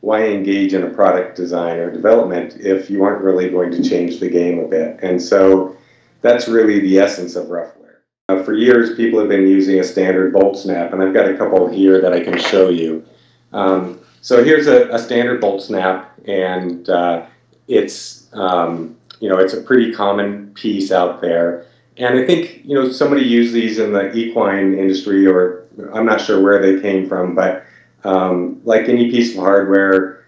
Why engage in a product design or development if you aren't really going to change the game a bit? And so that's really the essence of Ruffwear. For years, people have been using a standard bolt snap, and I've got a couple here that I can show you. So here's a standard bolt snap, and it's it's a pretty common piece out there. And I think somebody used these in the equine industry, or I'm not sure where they came from, but like any piece of hardware,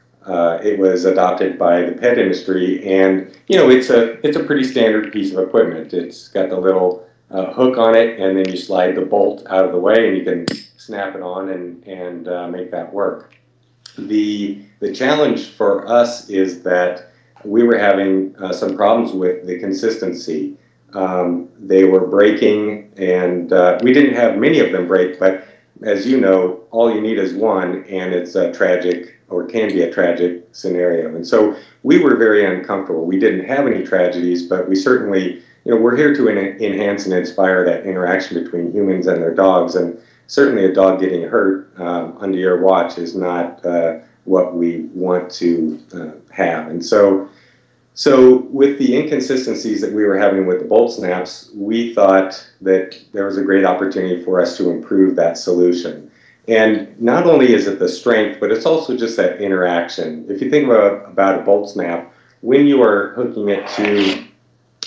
it was adopted by the pet industry, and it's a pretty standard piece of equipment. It's got the little hook on it, and then you slide the bolt out of the way, and you can snap it on and make that work. The challenge for us is that we were having some problems with the consistency. They were breaking, and we didn't have many of them break, but as you know, all you need is one, and it's a tragic, or can be a tragic scenario. And so we were very uncomfortable. We didn't have any tragedies, but we certainly, we're here to enhance and inspire that interaction between humans and their dogs. And certainly a dog getting hurt under your watch is not what we want to have. And so with the inconsistencies that we were having with the bolt snaps, we thought that there was a great opportunity for us to improve that solution. And not only is it the strength, but it's also just that interaction. If you think about a bolt snap, when you are hooking it to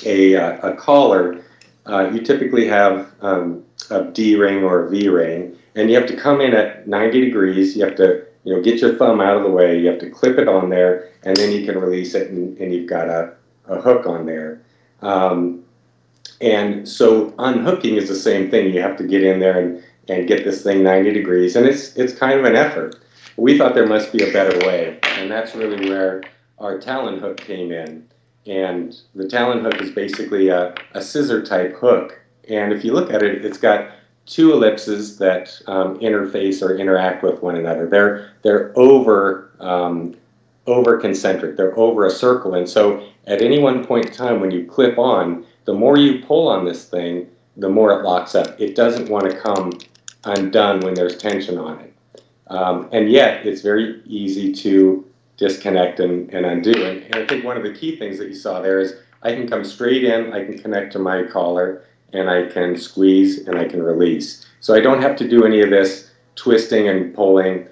a collar, you typically have a D ring or a V ring, and you have to come in at 90 degrees. You have to get your thumb out of the way, you have to clip it on there, and then you can release it, and you've got a hook on there. And so unhooking is the same thing. You have to get in there and get this thing 90 degrees, and it's kind of an effort. We thought there must be a better way, and that's really where our talon hook came in. And the talon hook is basically a scissor type hook, and if you look at it, it's got two ellipses that interface or interact with one another. They're over concentric. They're over a circle, and so at any one point in time when you clip on, the more you pull on this thing, the more it locks up. It doesn't want to come undone when there's tension on it, and yet it's very easy to disconnect and undo. And I think one of the key things that you saw there is I can come straight in, I can connect to my collar, and I can squeeze and I can release. So I don't have to do any of this twisting and pulling.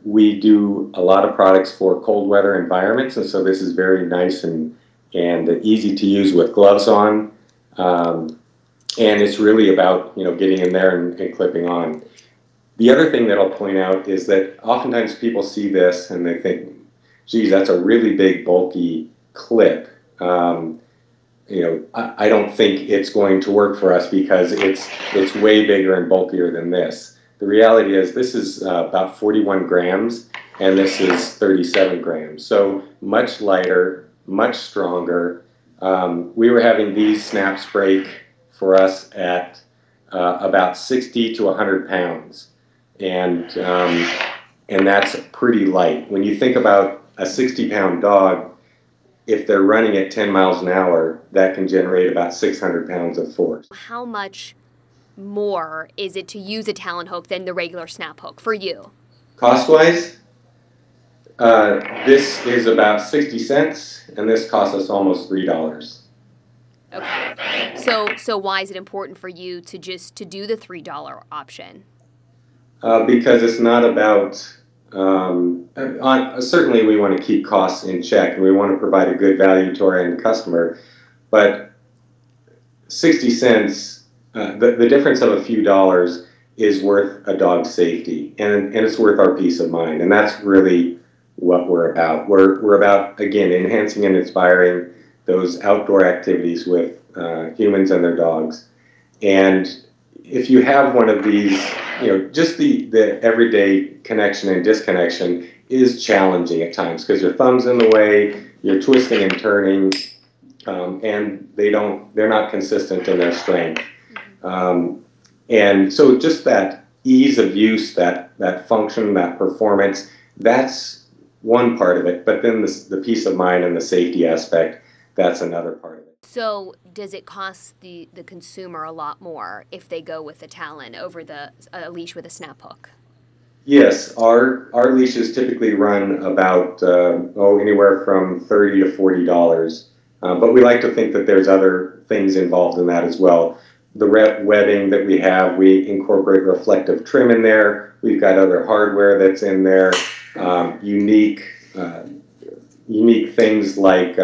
We do a lot of products for cold weather environments, and so this is very nice and easy to use with gloves on. And it's really about getting in there and clipping on. The other thing that I'll point out is that oftentimes people see this and they think, geez, that's a really big bulky clip. I don't think it's going to work for us because it's way bigger and bulkier than this. The reality is this is about 41 grams and this is 37 grams. So much lighter, much stronger. We were having these snaps break for us at about 60 to 100 pounds. And that's pretty light. When you think about a 60-pound dog, if they're running at 10 miles an hour, that can generate about 600 pounds of force. How much more is it to use a talon hook than the regular snap hook for you? Cost-wise, this is about 60 cents, and this costs us almost $3. Okay. So why is it important for you to do the $3 option? Because it's not about, certainly we want to keep costs in check and we want to provide a good value to our end customer, but 60 cents, the difference of a few dollars is worth a dog's safety, and it's worth our peace of mind, and that's really what we're about. We're about, again, enhancing and inspiring those outdoor activities with humans and their dogs. And if you have one of these, just the everyday connection and disconnection is challenging at times because your thumb's in the way, you're twisting and turning, and they're not consistent in their strength. And so just that ease of use, that function, that performance, that's one part of it. But then the peace of mind and the safety aspect, that's another part of it. So does it cost the consumer a lot more if they go with a talon over a leash with a snap hook? Yes, our leashes typically run about anywhere from $30 to $40, but we like to think that there's other things involved in that as well. The webbing that we have, we incorporate reflective trim in there. We've got other hardware that's in there, unique things like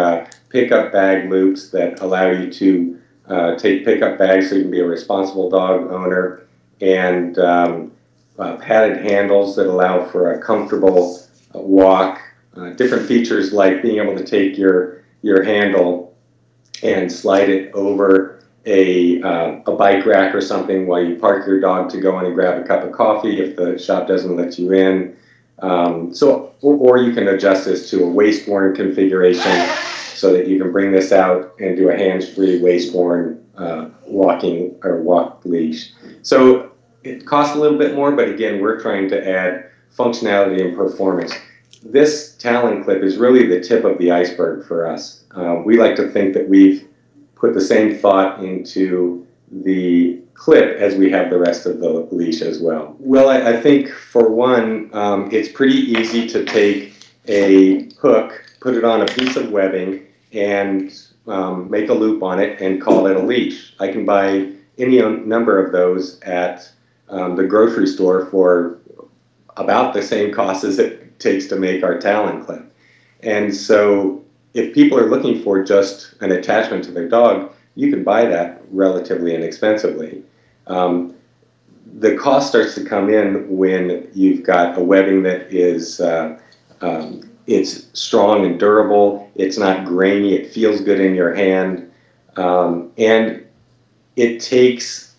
pickup bag loops that allow you to take pickup bags so you can be a responsible dog owner, and padded handles that allow for a comfortable walk. Different features like being able to take your handle and slide it over a bike rack or something while you park your dog to go in and grab a cup of coffee if the shop doesn't let you in. Or you can adjust this to a waist-worn configuration so that you can bring this out and do a hands-free waist-worn walking or walk leash. So it costs a little bit more, but again, we're trying to add functionality and performance. This talon clip is really the tip of the iceberg for us. We like to think that we've put the same thought into the clip as we have the rest of the leash as well. Well, I think for one, it's pretty easy to take a hook, put it on a piece of webbing, and make a loop on it and call it a leash. I can buy any number of those at the grocery store for about the same cost as it takes to make our talon clip. And so if people are looking for just an attachment to their dog, you can buy that relatively inexpensively. The cost starts to come in when you've got a webbing that is it's strong and durable, it's not grainy, it feels good in your hand, and it takes,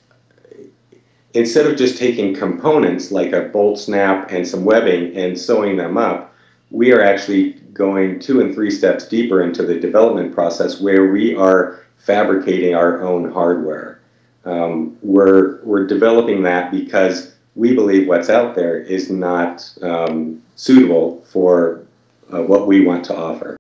instead of just taking components like a bolt snap and some webbing and sewing them up, we are actually going 2 and 3 steps deeper into the development process where we are fabricating our own hardware. We're developing that because we believe what's out there is not suitable for what we want to offer.